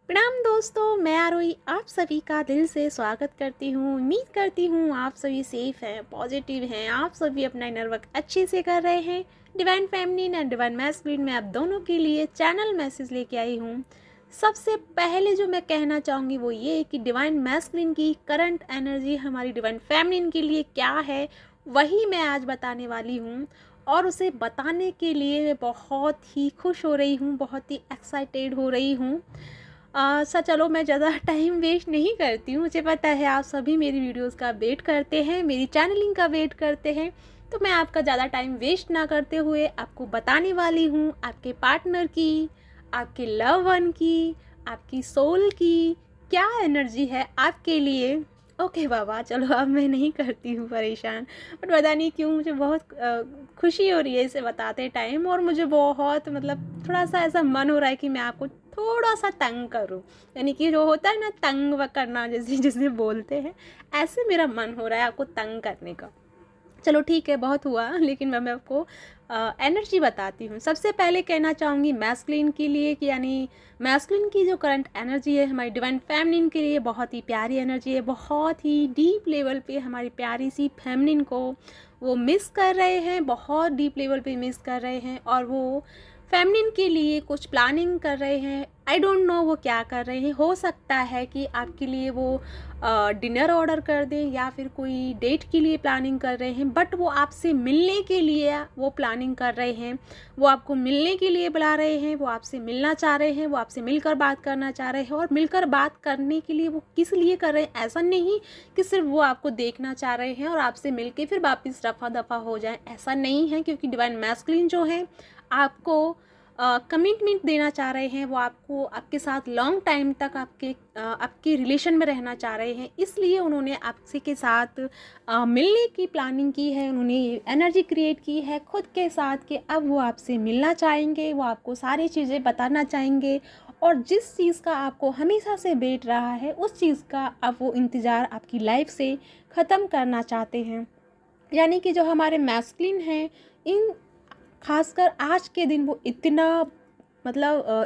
प्रणाम दोस्तों, मैं आरोही आप सभी का दिल से स्वागत करती हूँ। उम्मीद करती हूँ आप सभी सेफ हैं, पॉजिटिव हैं, आप सभी अपना इनर वर्क अच्छे से कर रहे हैं। Divine feminine and divine masculine में आप दोनों के लिए चैनल मैसेज लेके आई हूँ। सबसे पहले जो मैं कहना चाहूँगी वो ये कि डिवाइन मैस्कुलिन की करंट एनर्जी हमारी डिवाइन फेमिनिन के लिए क्या है, वही मैं आज बताने वाली हूँ। और उसे बताने के लिए मैं बहुत ही खुश हो रही हूँ, बहुत ही एक्साइटेड हो रही हूँ। चलो मैं ज़्यादा टाइम वेस्ट नहीं करती हूँ। मुझे पता है आप सभी मेरी वीडियोस का वेट करते हैं, मेरी चैनलिंग का वेट करते हैं, तो मैं आपका ज़्यादा टाइम वेस्ट ना करते हुए आपको बताने वाली हूँ आपके पार्टनर की, आपके लव वन की, आपकी सोल की क्या एनर्जी है आपके लिए। ओके बाबा, चलो अब मैं नहीं करती हूँ परेशान, बट पता नहीं क्यों मुझे बहुत खुशी हो रही है इसे बताते टाइम, और मुझे बहुत थोड़ा सा ऐसा मन हो रहा है कि मैं आपको थोड़ा सा तंग करूं। यानी कि जो होता है ना तंग करना, जैसे जिसे बोलते हैं, ऐसे मेरा मन हो रहा है आपको तंग करने का। चलो ठीक है, बहुत हुआ, लेकिन मैं आपको एनर्जी बताती हूँ। सबसे पहले कहना चाहूँगी मैस्कुलिन के लिए कि यानी मैस्कुलिन की जो करंट एनर्जी है हमारी डिवाइन फेमिनिन के लिए बहुत ही प्यारी एनर्जी है। बहुत ही डीप लेवल पे हमारी प्यारी सी फेमिनिन को वो मिस कर रहे हैं, बहुत डीप लेवल पे मिस कर रहे हैं, और वो फेमिनिन के लिए कुछ प्लानिंग कर रहे हैं। आई डोंट नो वो क्या कर रहे हैं। हो सकता है कि आपके लिए वो डिनर ऑर्डर कर दें या फिर कोई डेट के लिए प्लानिंग कर रहे हैं, बट वो आपसे मिलने के लिए वो प्लानिंग कर रहे हैं। वो आपको मिलने के लिए बुला रहे हैं, वो आपसे मिलना चाह रहे हैं, वो आपसे मिलकर बात करना चाह रहे हैं। और मिलकर बात करने के लिए वो किस लिए कर रहे हैं, ऐसा नहीं कि सिर्फ वो आपको देखना चाह रहे हैं और आपसे मिलके फिर वापस रफा दफा हो जाए, ऐसा नहीं है। क्योंकि डिवाइन मैस्कुलिन जो है आपको कमिटमेंट देना चाह रहे हैं, वो आपको आपके साथ लॉन्ग टाइम तक आपके रिलेशन में रहना चाह रहे हैं। इसलिए उन्होंने आपसे के साथ मिलने की प्लानिंग की है, उन्होंने एनर्जी क्रिएट की है खुद के साथ कि अब वो आपसे मिलना चाहेंगे, वो आपको सारी चीज़ें बताना चाहेंगे, और जिस चीज़ का आपको हमेशा से वेट रहा है उस चीज़ का अब वो इंतज़ार आपकी लाइफ से ख़त्म करना चाहते हैं। यानी कि जो हमारे मैस्कुलिन हैं, इन खासकर आज के दिन वो इतना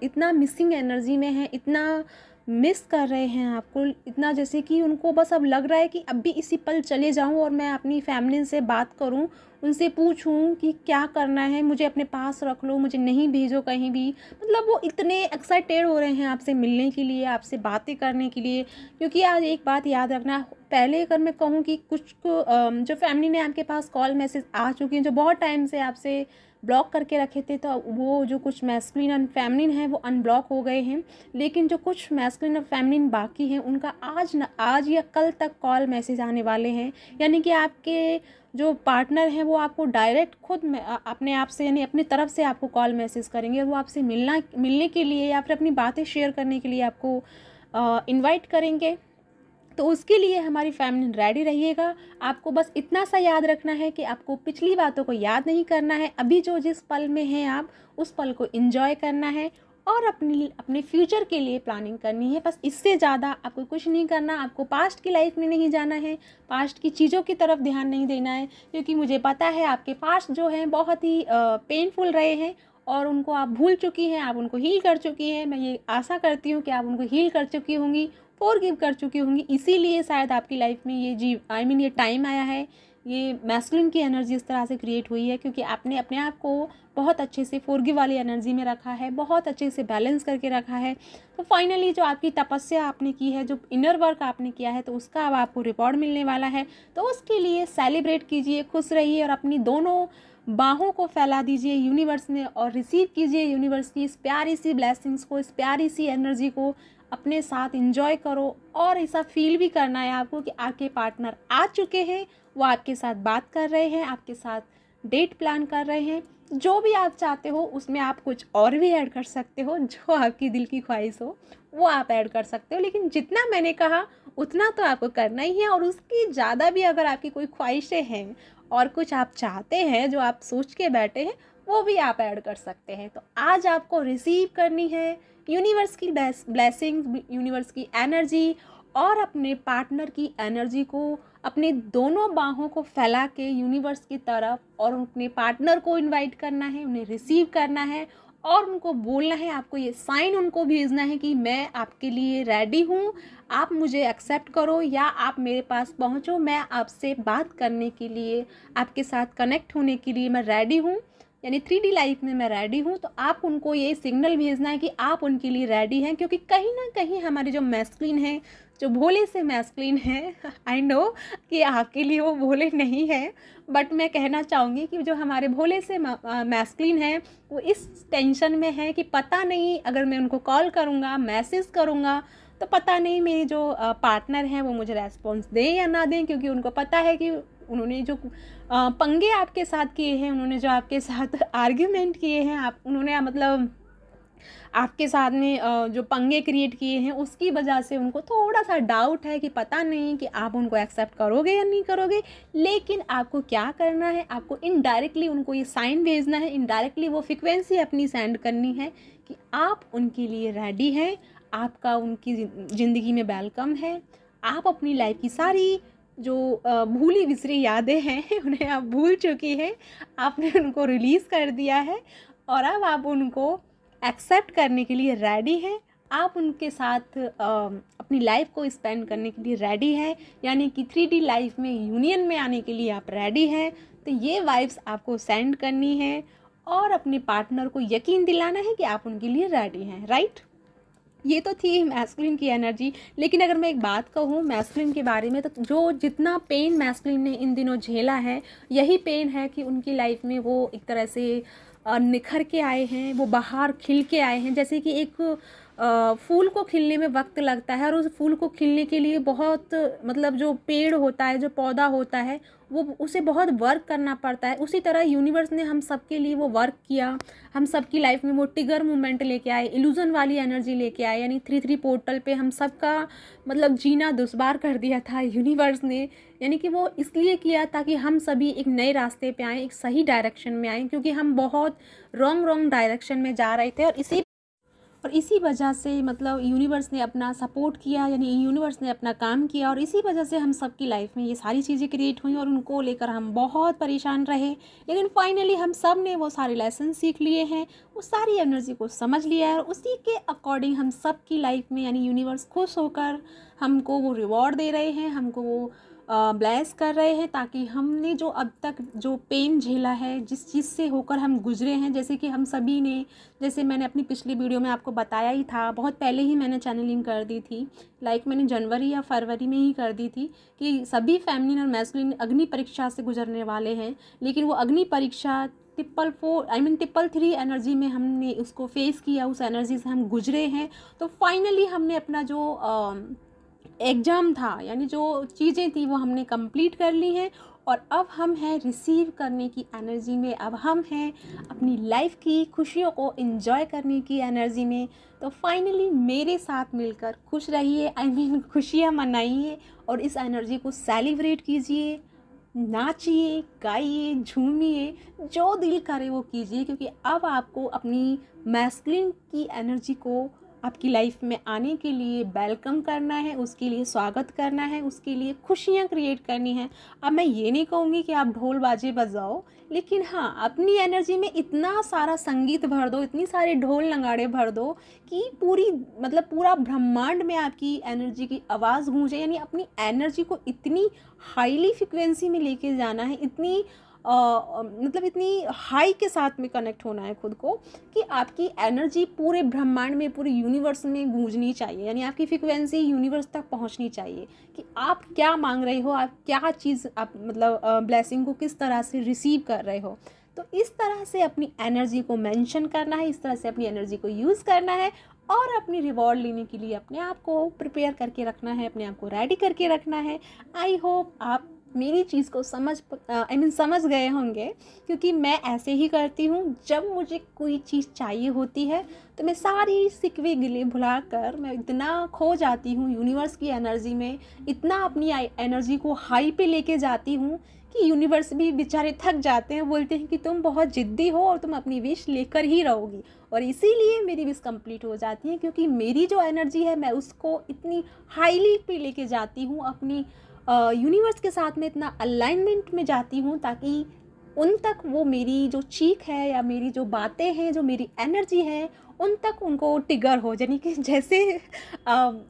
इतना मिसिंग एनर्जी में है, इतना मिस कर रहे हैं आपको, इतना जैसे कि उनको बस अब लग रहा है कि अब भी इसी पल चले जाऊं और मैं अपनी फैमिली से बात करूं, उनसे पूछूं कि क्या करना है, मुझे अपने पास रख लो, मुझे नहीं भेजो कहीं भी। वो इतने एक्साइटेड हो रहे हैं आपसे मिलने के लिए, आपसे बातें करने के लिए। क्योंकि आज एक बात याद रखना, पहले अगर मैं कहूँ कि कुछ को जो फैमिली ने आपके पास कॉल मैसेज आ चुकी हैं, जो बहुत टाइम से आपसे ब्लॉक करके रखे थे, तो वो जो कुछ मैस्कुलिन एंड फेमिनिन है वो अनब्लॉक हो गए हैं। लेकिन जो कुछ मैस्कुलिन और फेमिनिन बाकी हैं उनका आज या कल तक कॉल मैसेज आने वाले हैं। यानी कि आपके जो पार्टनर हैं वो आपको डायरेक्ट खुद अपने आप से, यानी अपनी तरफ से आपको कॉल मैसेज करेंगे, और वो आपसे मिलने के लिए या फिर अपनी बातें शेयर करने के लिए आपको इनवाइट करेंगे। तो उसके लिए हमारी फैमिली रेडी रहिएगा। आपको बस इतना सा याद रखना है कि आपको पिछली बातों को याद नहीं करना है, अभी जो जिस पल में हैं आप उस पल को एंजॉय करना है, और अपने फ्यूचर के लिए प्लानिंग करनी है। बस इससे ज़्यादा आपको कुछ नहीं करना। आपको पास्ट की लाइफ में नहीं जाना है, पास्ट की चीज़ों की तरफ ध्यान नहीं देना है, क्योंकि मुझे पता है आपके पास्ट जो हैं बहुत ही पेनफुल रहे हैं, और उनको आप भूल चुकी हैं, आप उनको हील कर चुकी हैं। मैं ये आशा करती हूँ कि आप उनको हील कर चुकी होंगी, फॉरगिव कर चुकी होंगी। इसीलिए शायद आपकी लाइफ में ये टाइम आया है, ये मैस्कुलिन की एनर्जी इस तरह से क्रिएट हुई है, क्योंकि आपने अपने आप को बहुत अच्छे से फॉरगिव वाली एनर्जी में रखा है, बहुत अच्छे से बैलेंस करके रखा है। तो फाइनली जो आपकी तपस्या आपने की है, जो इनर वर्क आपने किया है, तो उसका अब आपको रिवॉर्ड मिलने वाला है। तो उसके लिए सेलिब्रेट कीजिए, खुश रहिए, और अपनी दोनों बाहों को फैला दीजिए यूनिवर्स में, और रिसीव कीजिए यूनिवर्स की इस प्यारी सी ब्लेसिंग्स को, इस प्यारी सी एनर्जी को अपने साथ एंजॉय करो। और ऐसा फील भी करना है आपको कि आपके पार्टनर आ चुके हैं, वो आपके साथ बात कर रहे हैं, आपके साथ डेट प्लान कर रहे हैं। जो भी आप चाहते हो उसमें आप कुछ और भी ऐड कर सकते हो, जो आपकी दिल की ख्वाहिश हो वो आप ऐड कर सकते हो, लेकिन जितना मैंने कहा उतना तो आपको करना ही है। और उसकी ज़्यादा भी अगर आपकी कोई ख्वाहिशें हैं और कुछ आप चाहते हैं जो आप सोच के बैठे हैं, वो भी आप ऐड कर सकते हैं। तो आज आपको रिसीव करनी है यूनिवर्स की ब्लेसिंग, यूनिवर्स की एनर्जी, और अपने पार्टनर की एनर्जी को अपने दोनों बाहों को फैला के यूनिवर्स की तरफ, और अपने पार्टनर को इनवाइट करना है, उन्हें रिसीव करना है, और उनको बोलना है, आपको ये साइन उनको भेजना है कि मैं आपके लिए रेडी हूँ, आप मुझे एक्सेप्ट करो या आप मेरे पास पहुँचो, मैं आपसे बात करने के लिए, आपके साथ कनेक्ट होने के लिए मैं रेडी हूँ, यानी 3D लाइफ में मैं रेडी हूँ। तो आप उनको ये सिग्नल भेजना है कि आप उनके लिए रेडी हैं, क्योंकि कहीं ना कहीं हमारे जो मैस्कुलिन है, जो भोले से मैस्कुलिन है, आई नो कि आपके लिए वो भोले नहीं है, बट मैं कहना चाहूँगी कि जो हमारे भोले से मैस्कुलिन है वो इस टेंशन में है कि पता नहीं अगर मैं उनको कॉल करूँगा, मैसेज करूँगा, तो पता नहीं मेरे जो पार्टनर हैं वो मुझे रेस्पॉन्स दें या ना दें, क्योंकि उनको पता है कि उन्होंने जो पंगे आपके साथ किए हैं, उन्होंने जो आपके साथ आर्ग्यूमेंट किए हैं, उन्होंने मतलब आपके साथ में जो पंगे क्रिएट किए हैं, उसकी वजह से उनको थोड़ा सा डाउट है कि पता नहीं कि आप उनको एक्सेप्ट करोगे या नहीं करोगे। लेकिन आपको क्या करना है, आपको इनडायरेक्टली उनको ये साइन भेजना है, इनडायरेक्टली वो फ्रिक्वेंसी अपनी सेंड करनी है कि आप उनके लिए रेडी हैं, आपका उनकी ज़िंदगी में वेलकम है, आप अपनी लाइफ की सारी जो भूली बिसरी यादें हैं उन्हें आप भूल चुकी हैं, आपने उनको रिलीज़ कर दिया है और अब आप उनको एक्सेप्ट करने के लिए रेडी हैं, आप उनके साथ अपनी लाइफ को स्पेंड करने के लिए रेडी हैं, यानी कि 3D लाइफ में यूनियन में आने के लिए आप रेडी हैं। तो ये वाइब्स आपको सेंड करनी है और अपने पार्टनर को यकीन दिलाना है कि आप उनके लिए रेडी हैं, राइट। ये तो थी मैस्कुलिन की एनर्जी। लेकिन अगर मैं एक बात कहूँ मैस्कुलिन के बारे में, तो जो जितना पेन मैस्कुलिन ने इन दिनों झेला है, यही पेन है कि उनकी लाइफ में वो एक तरह से निखर के आए हैं, वो बाहर खिल के आए हैं। जैसे कि एक फूल को खिलने में वक्त लगता है और उस फूल को खिलने के लिए बहुत मतलब जो पेड़ होता है, जो पौधा होता है, वो उसे बहुत वर्क करना पड़ता है। उसी तरह यूनिवर्स ने हम सब के लिए वो वर्क किया, हम सब की लाइफ में वो ट्रिगर मूवमेंट लेके आए, इल्यूजन वाली एनर्जी लेके आए, यानी 3-3 पोर्टल पे हम सब का मतलब जीना दुश्वार कर दिया था यूनिवर्स ने। यानी कि वो इसलिए किया ताकि हम सभी एक नए रास्ते पे आएँ, एक सही डायरेक्शन में आएँ, क्योंकि हम बहुत रॉन्ग डायरेक्शन में जा रहे थे। और इसी वजह से मतलब यूनिवर्स ने अपना सपोर्ट किया, यानी यूनिवर्स ने अपना काम किया, और इसी वजह से हम सब की लाइफ में ये सारी चीज़ें क्रिएट हुई और उनको लेकर हम बहुत परेशान रहे। लेकिन फाइनली हम सब ने वो सारे लेसन सीख लिए हैं, उस सारी एनर्जी को समझ लिया है और उसी के अकॉर्डिंग हम सब की लाइफ में यानी यूनिवर्स खुश होकर हमको वो रिवॉर्ड दे रहे हैं, हमको वो ब्लेस कर रहे हैं, ताकि हमने जो अब तक जो पेन झेला है, जिस चीज़ से होकर हम गुजरे हैं, जैसे कि हम सभी ने, जैसे मैंने अपनी पिछली वीडियो में आपको बताया ही था, बहुत पहले ही मैंने चैनलिंग कर दी थी, मैंने जनवरी या फरवरी में ही कर दी थी कि सभी फेमिनिन और मैस्कुलिन अग्नि परीक्षा से गुजरने वाले हैं। लेकिन वो अग्नि परीक्षा 333 एनर्जी में हमने उसको फेस किया, उस एनर्जी से हम गुजरे हैं। तो फाइनली हमने अपना जो एग्ज़ाम था, यानी जो चीज़ें थी वो हमने कंप्लीट कर ली हैं और अब हम हैं रिसीव करने की एनर्जी में, अब हम हैं अपनी लाइफ की खुशियों को एंजॉय करने की एनर्जी में। तो फाइनली मेरे साथ मिलकर खुश रहिए, खुशियाँ मनाइए और इस एनर्जी को सेलिब्रेट कीजिए, नाचिए, गाइए, झूमिए, जो दिल करे वो कीजिए, क्योंकि अब आपको अपनी मैस्कुलिन की एनर्जी को आपकी लाइफ में आने के लिए वेलकम करना है, उसके लिए स्वागत करना है, उसके लिए खुशियाँ क्रिएट करनी है। अब मैं ये नहीं कहूँगी कि आप ढोल बाजे बजाओ, लेकिन हाँ अपनी एनर्जी में इतना सारा संगीत भर दो, इतनी सारे ढोल नगाड़े भर दो कि पूरा ब्रह्मांड में आपकी एनर्जी की आवाज़ गूंजे। यानी अपनी एनर्जी को इतनी हाईली फ्रिक्वेंसी में लेके जाना है, इतनी हाई के साथ में कनेक्ट होना है खुद को, कि आपकी एनर्जी पूरे ब्रह्मांड में, पूरे यूनिवर्स में गूंजनी चाहिए। यानी आपकी फ्रिक्वेंसी यूनिवर्स तक पहुंचनी चाहिए कि आप क्या मांग रहे हो, आप क्या चीज़ आप ब्लेसिंग को किस तरह से रिसीव कर रहे हो। तो इस तरह से अपनी एनर्जी को मेंशन करना है, इस तरह से अपनी एनर्जी को यूज़ करना है और अपनी रिवॉर्ड लेने के लिए अपने आप को प्रिपेयर करके रखना है, अपने आप को रेडी करके रखना है। आई होप आप मेरी चीज़ को समझ गए होंगे, क्योंकि मैं ऐसे ही करती हूँ। जब मुझे कोई चीज़ चाहिए होती है तो मैं सारी सिकवे गिले भुलाकर मैं इतना खो जाती हूँ यूनिवर्स की एनर्जी में, इतना अपनी एनर्जी को हाई पे लेके जाती हूँ कि यूनिवर्स भी बेचारे थक जाते हैं, बोलते हैं कि तुम बहुत ज़िद्दी हो और तुम अपनी विश लेकर ही रहोगी। और इसीलिए मेरी विश कंप्लीट हो जाती है, क्योंकि मेरी जो एनर्जी है मैं उसको इतनी हाईली पे लेके जाती हूँ, अपनी यूनिवर्स के साथ में इतना अलाइनमेंट में जाती हूँ, ताकि उन तक वो मेरी जो चीख है या मेरी जो बातें हैं, जो मेरी एनर्जी है, उन तक उनको ट्रिगर हो, यानी कि जैसे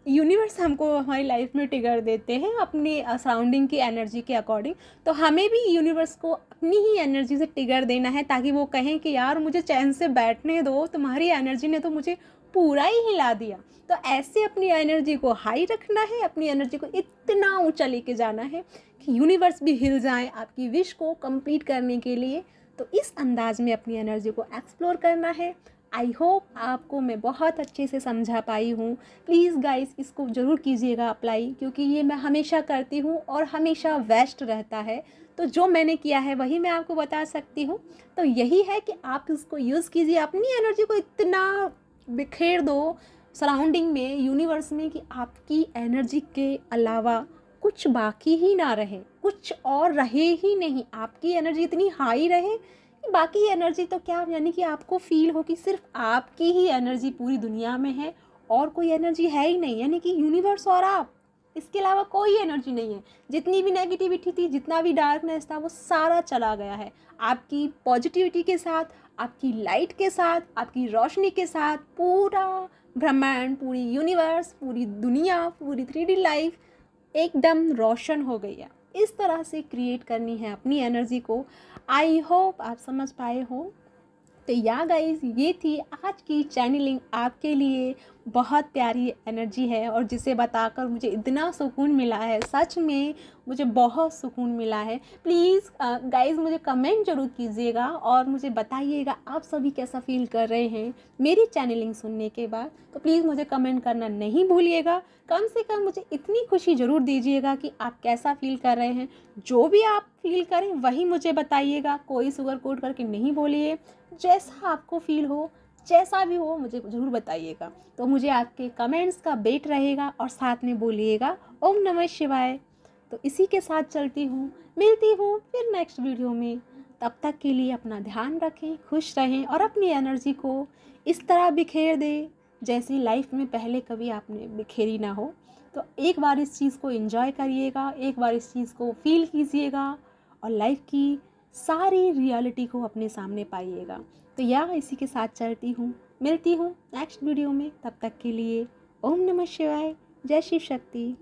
यूनिवर्स हमको हमारी लाइफ में ट्रिगर देते हैं अपनी सराउंडिंग की एनर्जी के अकॉर्डिंग, तो हमें भी यूनिवर्स को अपनी ही एनर्जी से ट्रिगर देना है, ताकि वो कहें कि यार मुझे चैन से बैठने दो, तुम्हारी एनर्जी ने तो मुझे पूरा ही हिला दिया। तो ऐसे अपनी एनर्जी को हाई रखना है, अपनी एनर्जी को इतना ऊंचा लेके जाना है कि यूनिवर्स भी हिल जाए आपकी विश को कंप्लीट करने के लिए। तो इस अंदाज में अपनी एनर्जी को एक्सप्लोर करना है। आई होप आपको मैं बहुत अच्छे से समझा पाई हूँ। प्लीज़ गाइस इसको ज़रूर कीजिएगा अप्लाई, क्योंकि ये मैं हमेशा करती हूँ और हमेशा बेस्ट रहता है। तो जो मैंने किया है वही मैं आपको बता सकती हूँ। तो यही है कि आप इसको यूज़ कीजिए, अपनी एनर्जी को इतना बिखेर दो सराउंडिंग में, यूनिवर्स में, कि आपकी एनर्जी के अलावा कुछ बाकी ही ना रहे, कुछ और रहे ही नहीं। आपकी एनर्जी इतनी हाई रहे कि बाकी एनर्जी तो क्या, यानी कि आपको फील हो कि सिर्फ आपकी ही एनर्जी पूरी दुनिया में है और कोई एनर्जी है ही नहीं, यानी कि यूनिवर्स और आप, इसके अलावा कोई एनर्जी नहीं है। जितनी भी नेगेटिविटी थी, जितना भी डार्कनेस था, वो सारा चला गया है। आपकी पॉजिटिविटी के साथ, आपकी लाइट के साथ, आपकी रोशनी के साथ पूरा ब्रह्मांड, पूरी यूनिवर्स, पूरी दुनिया, पूरी 3D लाइफ एकदम रोशन हो गई है। इस तरह से क्रिएट करनी है अपनी एनर्जी को। आई होप आप समझ पाए हो। तो या गाइस, ये थी आज की चैनलिंग आपके लिए। बहुत प्यारी एनर्जी है और जिसे बताकर मुझे इतना सुकून मिला है, सच में मुझे बहुत सुकून मिला है। प्लीज़ गाइस मुझे कमेंट जरूर कीजिएगा और मुझे बताइएगा आप सभी कैसा फील कर रहे हैं मेरी चैनलिंग सुनने के बाद। तो प्लीज़ मुझे कमेंट करना नहीं भूलिएगा। कम से कम मुझे इतनी खुशी ज़रूर दीजिएगा कि आप कैसा फील कर रहे हैं। जो भी आप फील करें वही मुझे बताइएगा, कोई शुगर कोट करके नहीं बोलिए। जैसा आपको फील हो, जैसा भी हो, मुझे ज़रूर बताइएगा। तो मुझे आपके कमेंट्स का वेट रहेगा और साथ में बोलिएगा ओम नमः शिवाय। तो इसी के साथ चलती हूँ, मिलती हूँ फिर नेक्स्ट वीडियो में। तब तक के लिए अपना ध्यान रखें, खुश रहें और अपनी एनर्जी को इस तरह बिखेर दें जैसी लाइफ में पहले कभी आपने बिखेरी ना हो। तो एक बार इस चीज़ को एंजॉय करिएगा, एक बार इस चीज़ को फील कीजिएगा और लाइफ की सारी रियलिटी को अपने सामने पाइएगा। तो या इसी के साथ चलती हूँ, मिलती हूँ नेक्स्ट वीडियो में। तब तक के लिए ओम नमः शिवाय, जय शिव शक्ति।